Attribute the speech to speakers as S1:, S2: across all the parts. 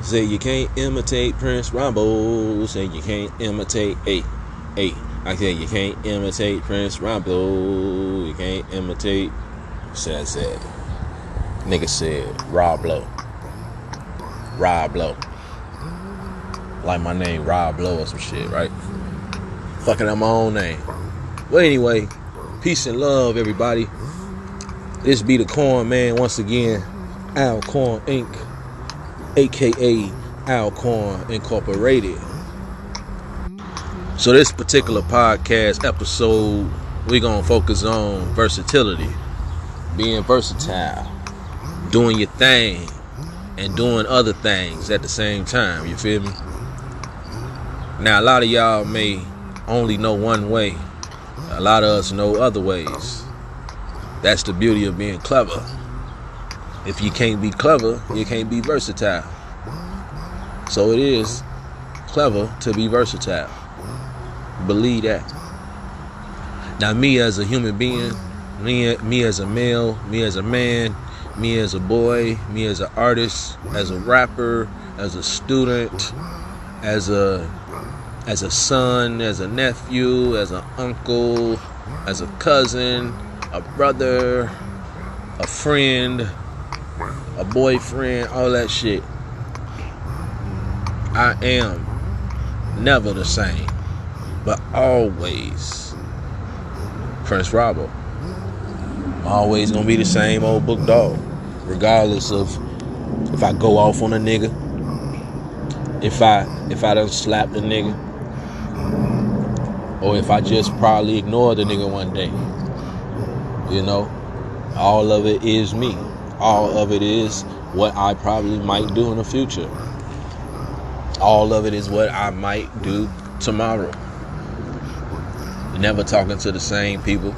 S1: Say you can't imitate Prince Rambo. Say you can't imitate I said you can't imitate Prince Rambo. You can't imitate. Said nigga said Rob Lowe. Like my name Rob Lowe or some shit, right? Fucking up my own name. Well, anyway, peace and love, everybody. This be the Corn Man once again. Al Corn Inc., aka Al Corn Incorporated. So this particular podcast episode, we're gonna focus on versatility, being versatile, doing your thing, and doing other things at the same time. You feel me? Now, a lot of y'all may only know one way. A lot of us know other ways. That's the beauty of being clever. If you can't be clever, you can't be versatile. So it is clever to be versatile. Believe that. Now, me as a human being, me as a male, me as a man, me as a boy, me as an artist, as a rapper, as a student, as a son, as a nephew, as an uncle, as a cousin, a brother, a friend, a boyfriend, all that shit. I am never the same, but always Prince Rambo. Always gonna be the same old book dog, regardless of if I go off on a nigga, if I done slapped a nigga, or if I just probably ignored the nigga one day. You know, all of it is me. All of it is what I probably might do in the future. All of it is what I might do tomorrow. Never talking to the same people.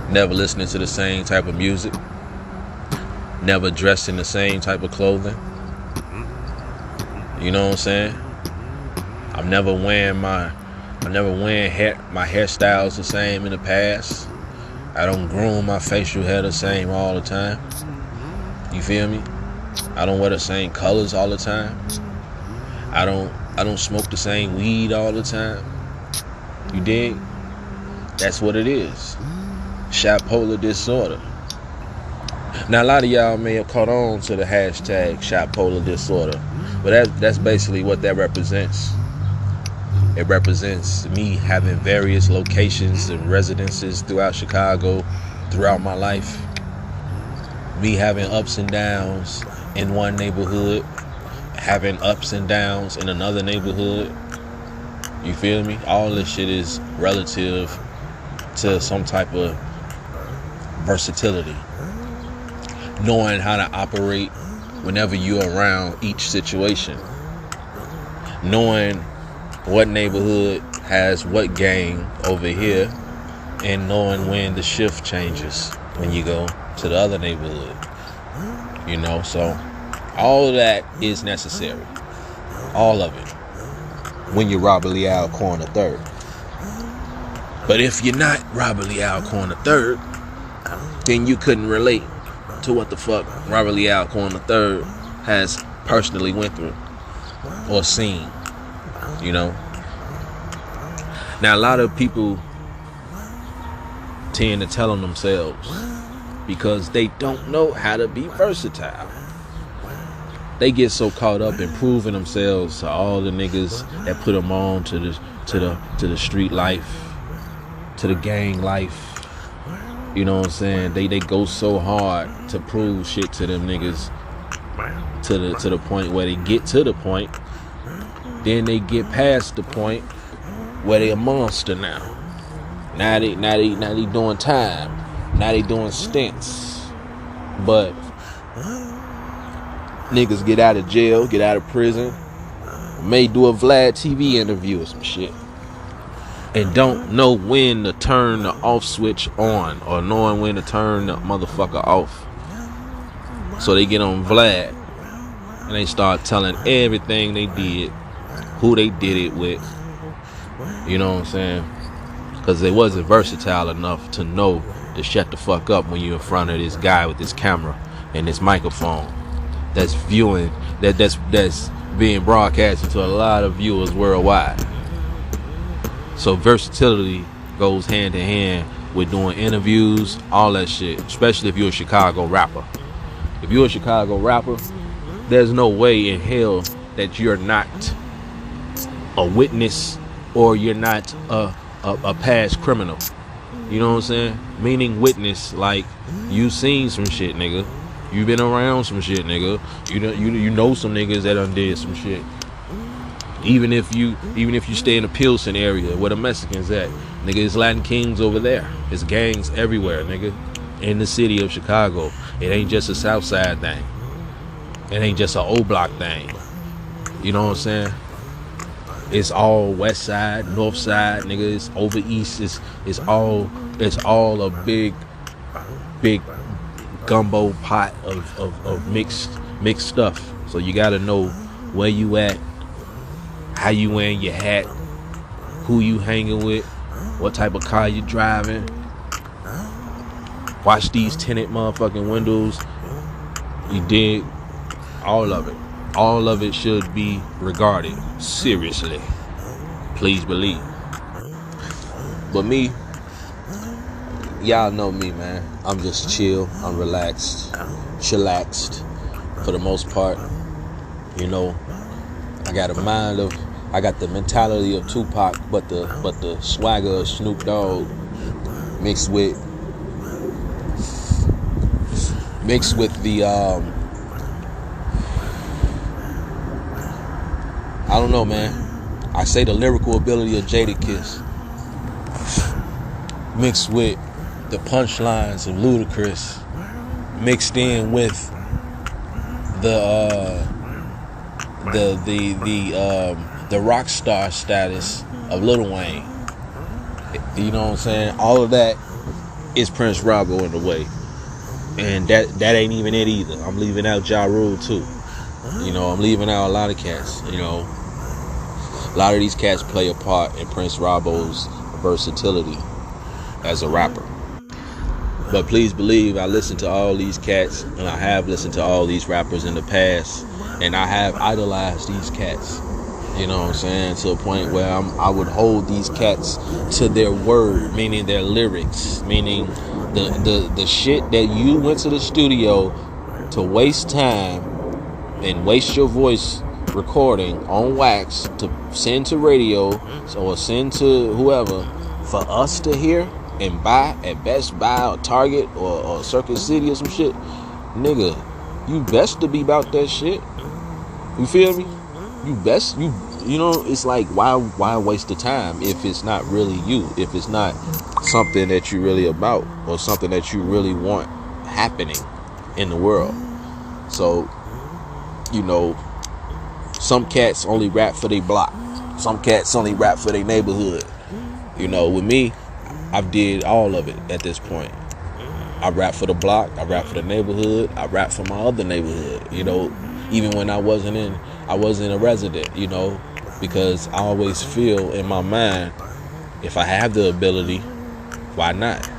S1: Never listening to the same type of music. Never dressed in the same type of clothing. You know what I'm saying? I'm never wearing my hairstyles the same in the past. I don't groom my facial hair the same all the time. You feel me? I don't wear the same colors all the time. I don't smoke the same weed all the time. You dig? That's what it is. Bipolar disorder. Now, a lot of y'all may have caught on to the hashtag bipolar disorder, but that's basically what that represents. It represents me having various locations and residences throughout Chicago, throughout my life. Me having ups and downs in one neighborhood, having ups and downs in another neighborhood. You feel me? All this shit is relative to some type of versatility. Knowing how to operate whenever you're around each situation. Knowing what neighborhood has what gang over here, and knowing when the shift changes when you go to the other neighborhood. You know, so all of that is necessary. All of it. When you're Robert Lee Alcorn III. But if you're not Robert Lee Alcorn III, then you couldn't relate to what the fuck Robert Lee Alcorn III has personally went through or seen. You know? Now, a lot of people tend to tell on themselves because they don't know how to be versatile. They get so caught up in proving themselves to all the niggas that put them on to the street life, to the gang life. You know what I'm saying? They go so hard to prove shit to them niggas to the point where they get to the point. Then they get past the point where they a monster now. Now they doing time. Now they doing stints. But niggas get out of jail, get out of prison, may do a Vlad TV interview or some shit, and don't know when to turn the off switch on or knowing when to turn the motherfucker off. So they get on Vlad and they start telling everything they did, who they did it with. You know what I'm saying? Because they wasn't versatile enough to know to shut the fuck up when you're in front of this guy with this camera and this microphone. that's viewing, that's being broadcasted to a lot of viewers worldwide. So versatility goes hand in hand with doing interviews, all that shit, especially if you're a Chicago rapper. If you're a Chicago rapper, there's no way in hell that you're not a witness or you're not a past criminal. You know what I'm saying? Meaning witness, like you seen some shit, nigga. You been around some shit, nigga. You know some niggas that done did some shit. Even if you stay in the Pilsen area where the Mexicans at, nigga, it's Latin Kings over there. It's gangs everywhere, nigga. In the city of Chicago. It ain't just a South Side thing. It ain't just an O Block thing. You know what I'm saying? It's all West Side, North Side, nigga. It's over East. It's all a big gumbo pot of mixed stuff. So you gotta know where you at, how you wearing your hat, who you hanging with, what type of car you driving. Watch these tinted motherfucking windows. You dig? All of it. All of it should be regarded seriously. Please believe. But me, y'all know me, man. I'm just chill. I'm relaxed. Chillaxed for the most part. You know, I got the mentality of Tupac, but the swagger of Snoop Dogg mixed with the I don't know, man. I say the lyrical ability of Jadakiss mixed with the punchlines of Ludacris, mixed in with the rock star status of Lil Wayne. You know what I'm saying? All of that is Prince Robbo in the way. And that ain't even it either. I'm leaving out Ja Rule too. You know, I'm leaving out a lot of cats. You know, a lot of these cats play a part in Prince Robbo's versatility as a rapper. But please believe I listen to all these cats, and I have listened to all these rappers in the past, and I have idolized these cats. You know what I'm saying? To a point where I would hold these cats to their word, meaning their lyrics, meaning the shit that you went to the studio to waste time and waste your voice recording on wax to send to radio or send to whoever for us to hear and buy at Best Buy or Target or Circuit City or some shit. Nigga, you best to be about that shit. You feel me? You best, you know, it's like, why waste the time if it's not really you, if it's not something that you really about or something that you really want happening in the world. So, you know, some cats only rap for their block. Some cats only rap for their neighborhood. You know, with me, I've did all of it at this point. I rap for the block, I rap for the neighborhood, I rap for my other neighborhood, you know, even when I wasn't a resident, you know, because I always feel in my mind, if I have the ability, why not?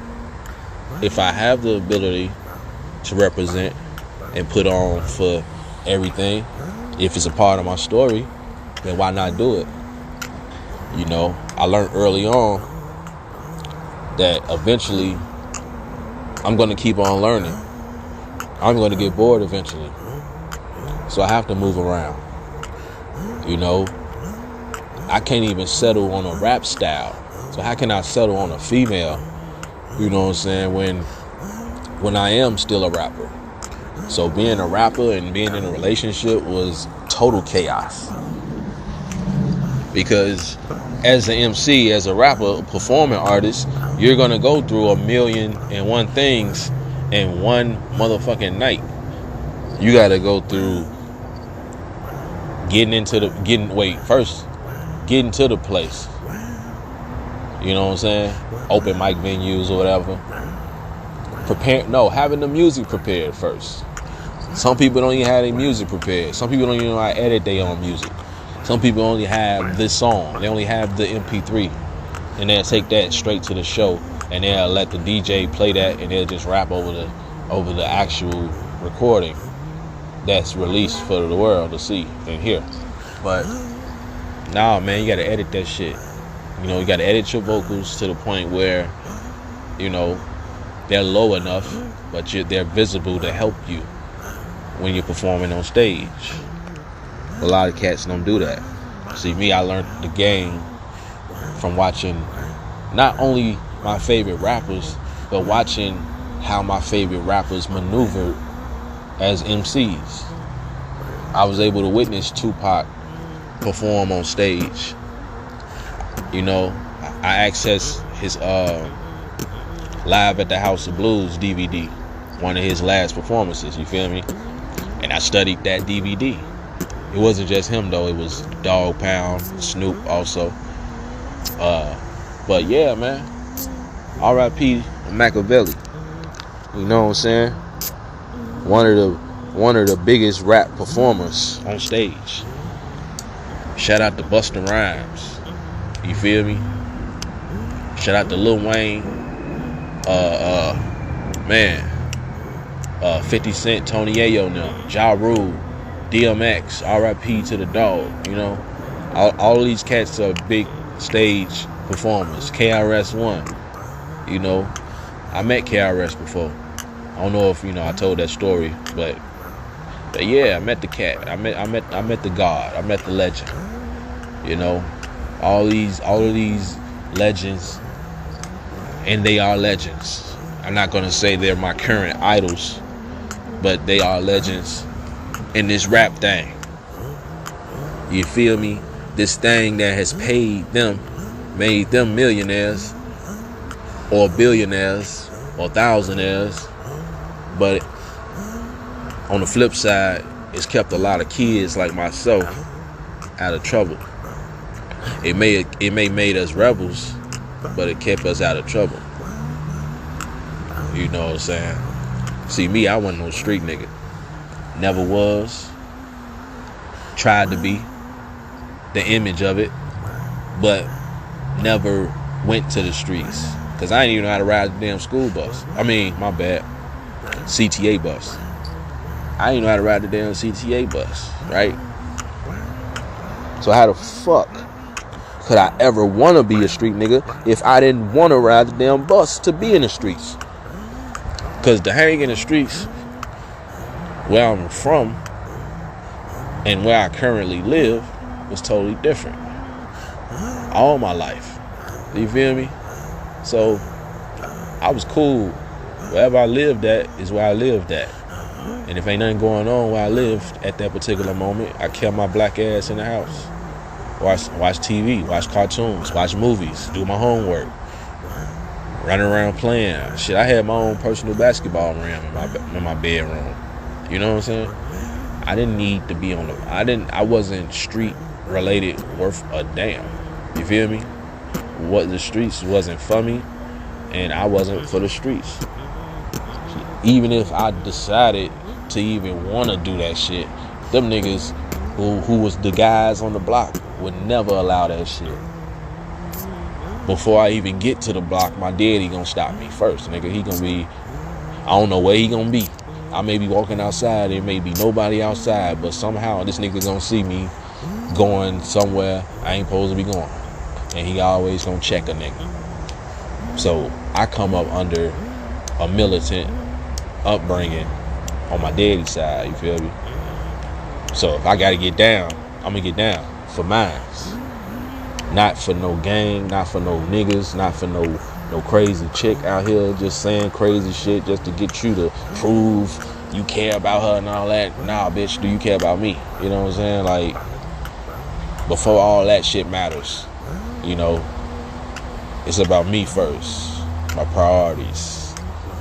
S1: If I have the ability to represent and put on for everything, if it's a part of my story, then why not do it? You know, I learned early on that eventually I'm going to keep on learning. I'm going to get bored eventually. So I have to move around. You know, I can't even settle on a rap style. So how can I settle on a female, you know what I'm saying, when I am still a rapper? So being a rapper and being in a relationship was total chaos. Because as an MC, as a rapper, a performing artist, you're going to go through 1,000,001 things in one motherfucking night. You got to go through getting to the place. You know what I'm saying? Open mic venues or whatever. Having the music prepared first. Some people don't even have their music prepared. Some people don't even know how to edit their own music. Some people only have this song. They only have the MP3. And they'll take that straight to the show. And they'll let the DJ play that and they'll just rap over the actual recording. that's released for the world to see and hear. But nah, man, you gotta edit that shit. You know, you gotta edit your vocals to the point where, you know, they're low enough, but they're visible to help you when you're performing on stage. A lot of cats don't do that. See, me, I learned the game from watching not only my favorite rappers, but watching how my favorite rappers maneuvered as MCs. I was able to witness Tupac perform on stage. You know, I accessed his Live at the House of Blues DVD, one of his last performances, you feel me? And I studied that DVD. It wasn't just him though, it was Dogg Pound, Snoop also. But yeah, man, R.I.P. Machiavelli. You know what I'm saying? One of the biggest rap performers on stage. Shout out to Busta Rhymes. You feel me? Shout out to Lil Wayne. 50 Cent, Tony Ayo now, Ja Rule, DMX, R.I.P. to the dog. You know, all of these cats are big stage performers. KRS-One. You know, I met KRS before. I don't know if I told that story, but yeah, I met the cat. I met the god. I met the legend. You know, all of these legends, and they are legends. I'm not gonna say they're my current idols, but they are legends in this rap thing. You feel me? This thing that has made them millionaires or billionaires or thousandaires, but on the flip side, it's kept a lot of kids like myself out of trouble. It may made us rebels, but it kept us out of trouble. You know what I'm saying? See, me, I wasn't no street nigga. Never was. Tried to be. The image of it. But never went to the streets. Because I didn't even know how to ride the damn school bus. I mean, my bad. CTA bus. I didn't know how to ride the damn CTA bus. Right? So how the fuck could I ever want to be a street nigga if I didn't want to ride the damn bus to be in the streets? Because to hang in the streets where I'm from and where I currently live was totally different. All my life. You feel me? So I was cool. Wherever I lived at is where I lived at. And if ain't nothing going on where I lived at that particular moment, I kept my black ass in the house. Watch TV, watch cartoons, watch movies, do my homework. Running around playing. Shit, I had my own personal basketball rim in my bedroom. You know what I'm saying? I didn't need to be I wasn't street related worth a damn. You feel me? What the streets wasn't for me, and I wasn't for the streets. Even if I decided to even want to do that shit, them niggas who was the guys on the block would never allow that shit. Before I even get to the block, my daddy gonna stop me first, nigga. He gonna be, I don't know where he gonna be. I may be walking outside, there may be nobody outside, but somehow this nigga gonna see me going somewhere I ain't supposed to be going. And he always gonna check a nigga. So I come up under a militant upbringing on my daddy's side, you feel me? So if I gotta get down, I'm gonna get down for mine. Not for no gang, not for no niggas, not for no crazy chick out here just saying crazy shit just to get you to prove you care about her and all that. Nah, bitch, do you care about me? You know what I'm saying? Like, before all that shit matters, you know, it's about me first. My priorities,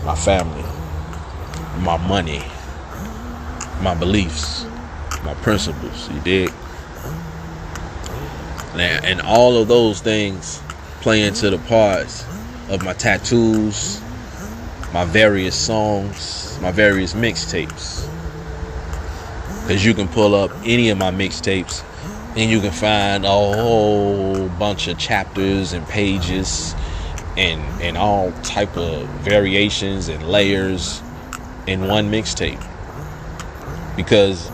S1: my family, my money, my beliefs, my principles, you dig? And all of those things play into the parts of my tattoos, my various songs, my various mixtapes. Because you can pull up any of my mixtapes and you can find a whole bunch of chapters and pages and all type of variations and layers in one mixtape. because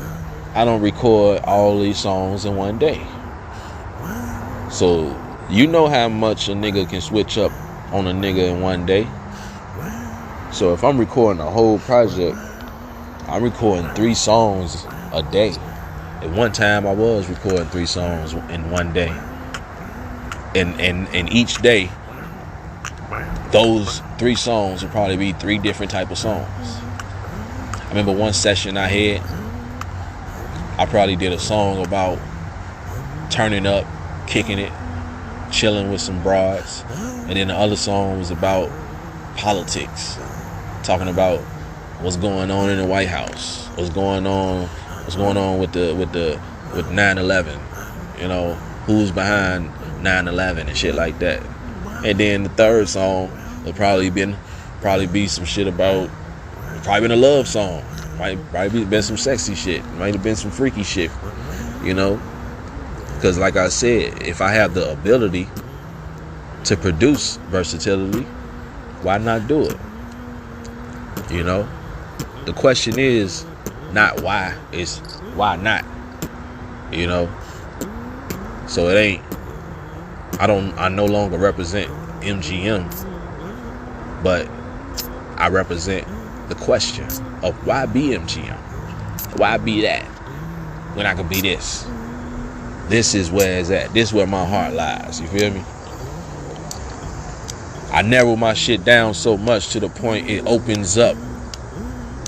S1: I don't record all these songs in one day. So you know how much a nigga can switch up on a nigga in one day. So if I'm recording a whole project, I'm recording 3 songs a day. At one time I was recording 3 songs in one day. And each day, those 3 songs would probably be 3 different type of songs. I remember one session I had, I probably did a song about turning up, kicking it, chilling with some broads. And then the other song was about politics, talking about what's going on in the White House, what's going on with 9/11, you know, who's behind 9/11 and shit like that. And then the third song would probably be some shit about, probably been a love song, might been some sexy shit, might have been some freaky shit, you know. Because like I said, if I have the ability to produce versatility, why not do it? You know, the question is not why, it's why not, you know. So it ain't, I no longer represent MGM, but I represent the question of why be MGM? Why be that when I could be this? This is where it's at. This is where my heart lies. You feel me? I narrow my shit down so much to the point it opens up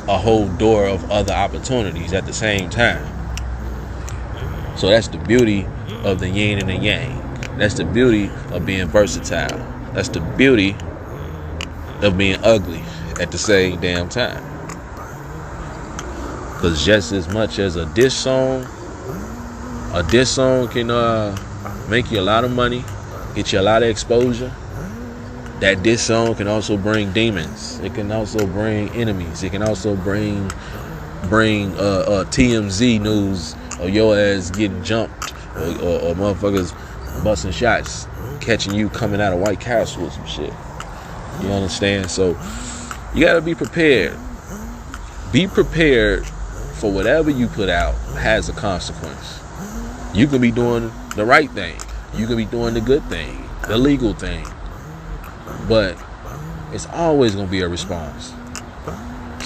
S1: a whole door of other opportunities at the same time. So that's the beauty of the yin and the yang. That's the beauty of being versatile. That's the beauty of being ugly at the same damn time. Because just as much as a diss song can make you a lot of money, get you a lot of exposure, that diss song can also bring demons. It can also bring enemies. It can also bring TMZ news of your ass getting jumped or motherfuckers busting shots, catching you coming out of White Castle or some shit. You understand? So you gotta be prepared. Be prepared for whatever you put out has a consequence. You could be doing the right thing. You could be doing the good thing, the legal thing. But it's always going to be a response.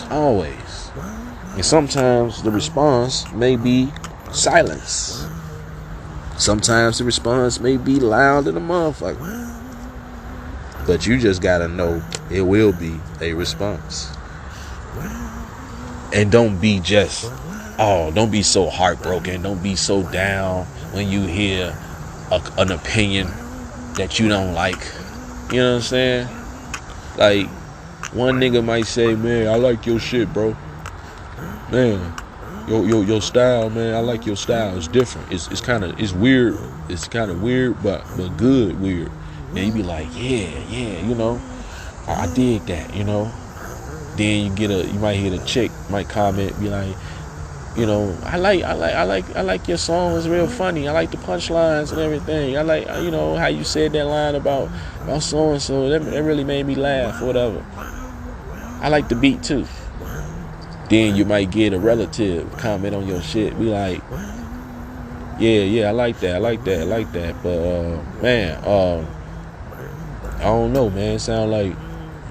S1: Always. And sometimes the response may be silence. Sometimes the response may be loud in a motherfucker. But you just got to know it will be a response. And don't be so heartbroken. Don't be so down when you hear an opinion that you don't like. You know what I'm saying? Like, one nigga might say, man, I like your shit, bro. Man, your style, man, I like your style. It's different. It's weird. It's kind of weird, but good weird. And you be like, yeah, you know, I dig that, you know. Then you might hear the chick might comment, be like, you know, I like your song. It's real funny. I like the punchlines and everything. I like, you know, how you said that line about so and so. That really made me laugh or whatever. I like the beat too. Then you might get a relative comment on your shit, be like, yeah, I like that. But man, I don't know, man. It sound like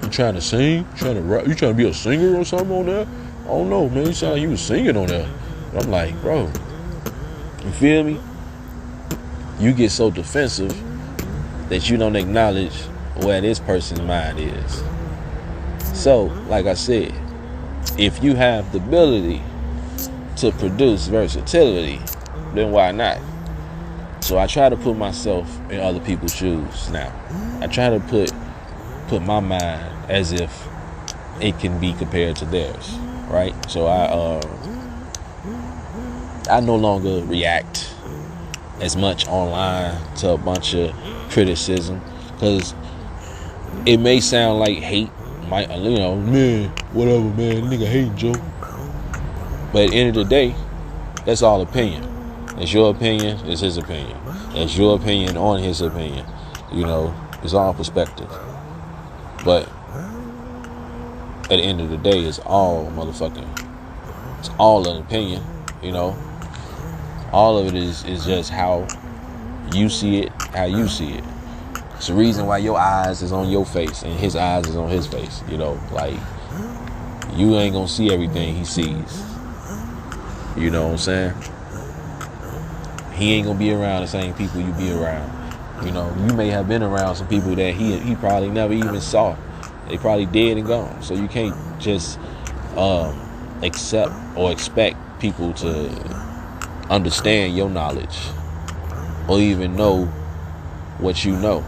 S1: you trying to sing, trying to rap, you trying to be a singer or something on there. I don't know, man. You sound like you was singing on there. And I'm like, bro, you feel me? You get so defensive that you don't acknowledge where this person's mind is. So, like I said, if you have the ability to produce versatility, then why not? So I try to put myself in other people's shoes now. I try to put my mind as if it can be compared to theirs, right? So I no longer react as much online to a bunch of criticism, because it may sound like hate, you know, man, whatever, man, nigga hating Joe. But at the end of the day, that's all opinion. It's your opinion, it's his opinion. It's your opinion on his opinion. You know, it's all perspective. But at the end of the day, it's all motherfucking It's all an opinion, you know. All of it is just how you see it, how you see it. It's the reason why your eyes is on your face and his eyes is on his face, you know. Like, you ain't gonna see everything he sees. You know what I'm saying? He ain't gonna be around the same people you be around. You know, you may have been around some people that he probably never even saw. They probably dead and gone. So you can't just accept or expect people to understand your knowledge or even know what you know.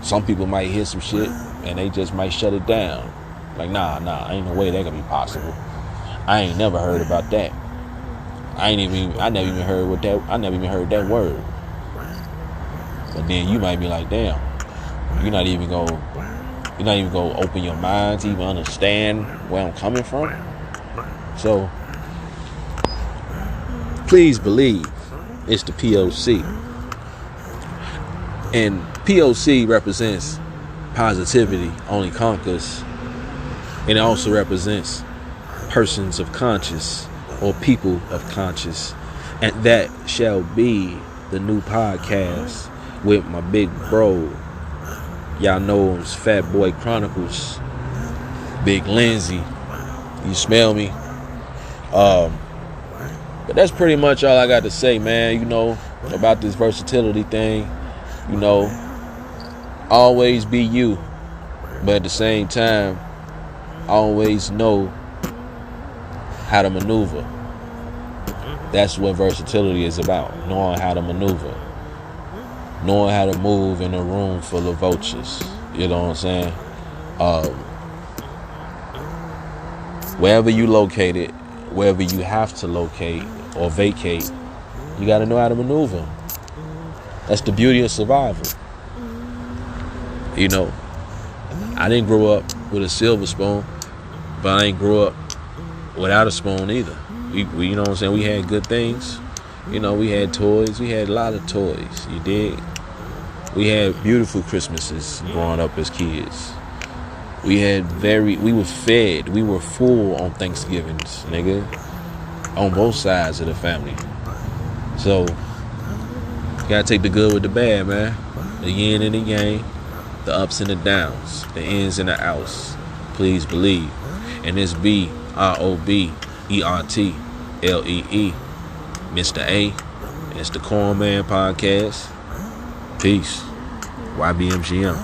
S1: Some people might hear some shit and they just might shut it down. Like, nah, ain't no way that can be possible. I ain't never heard about that. I never even heard that word. But then you might be like, damn, you're not even gonna open your mind to even understand where I'm coming from. So please believe it's the POC. And POC represents positivity only conquers. And it also represents persons of conscience or people of conscience. And that shall be the new podcast with my big bro. Y'all know him as Fat Boy Chronicles. Big Lindsay. You smell me? But that's pretty much all I got to say, man. You know, about this versatility thing. You know, always be you. But at the same time, always know how to maneuver. That's what versatility is about. Knowing how to maneuver. Knowing how to move in a room full of vultures. You know what I'm saying? Wherever you located, wherever you have to locate or vacate, you got to know how to maneuver. That's the beauty of survival. You know, I didn't grow up with a silver spoon, but I ain't grow up without a spoon either. We you know what I'm saying? We had good things. You know, we had toys. We had a lot of toys. You dig? We had beautiful Christmases growing up as kids. We were fed. We were full on Thanksgivings, nigga. On both sides of the family. So, you gotta take the good with the bad, man. The yin and the yang. The ups and the downs. The ins and the outs. Please believe. And this B ROBERTLEE. Mr. A. It's the Corn Man Podcast. Peace. YBMGM.